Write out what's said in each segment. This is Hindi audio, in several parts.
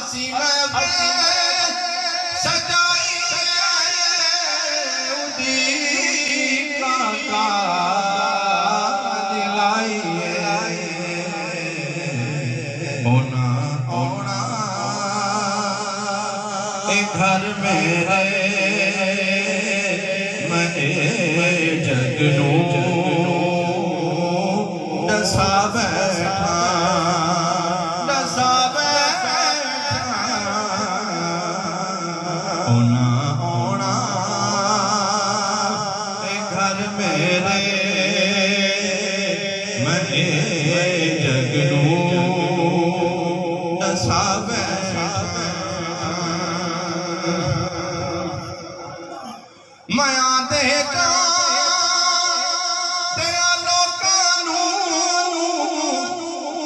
असी मैं सजाई उदी का दिलाई होना होना घर मेरे मैं जगनू दसा बैठा होना होना घर मेरे मैं जगनू दसा बैठा माया देगा तेरा लोकानू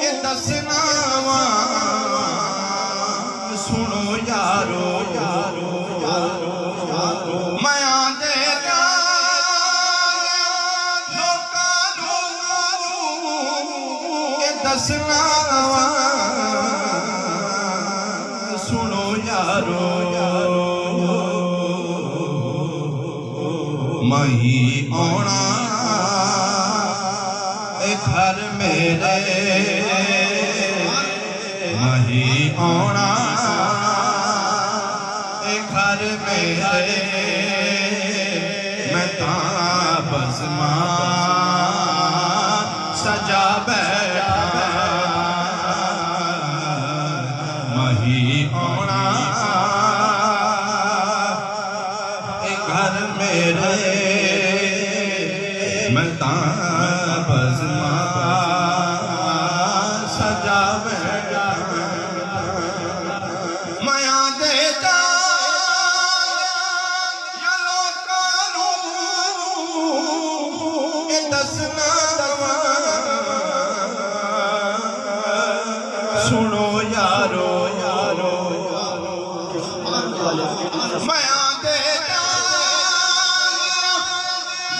ये दसना वा सुनो यारो यारो यारो माया देगा लोकानू ये दसना वा सुनो यारो मही आना घर मेरे मही आना घर मेरे मैं बसमा सजा बैठा मही आना घर मेरे मैं बसमा सजा बैठा माया दे जा लोकानू ये दसना सुनो यारो यारो माया दे जा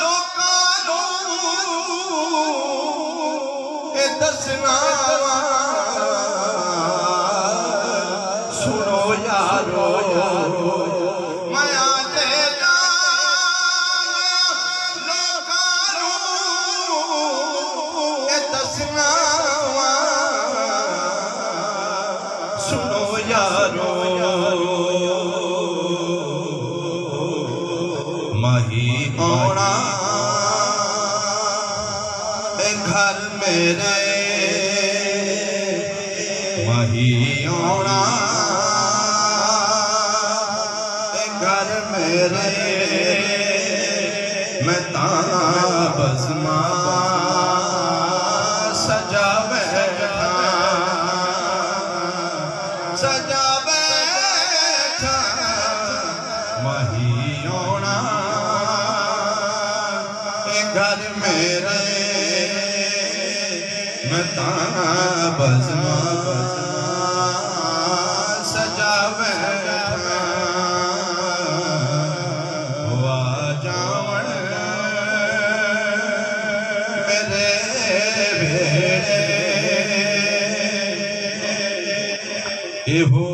लोकानू ये दसना सुनो यारो माया दे जा लोकानू ये दसना सुनो यारो मही आना घर मेरे मही आना घर मेरे मैं बसमा सजा बैठा मही आना घर मेरे मैं बसमा सजा बैठा हुआ जावन मेरे भेड़े हो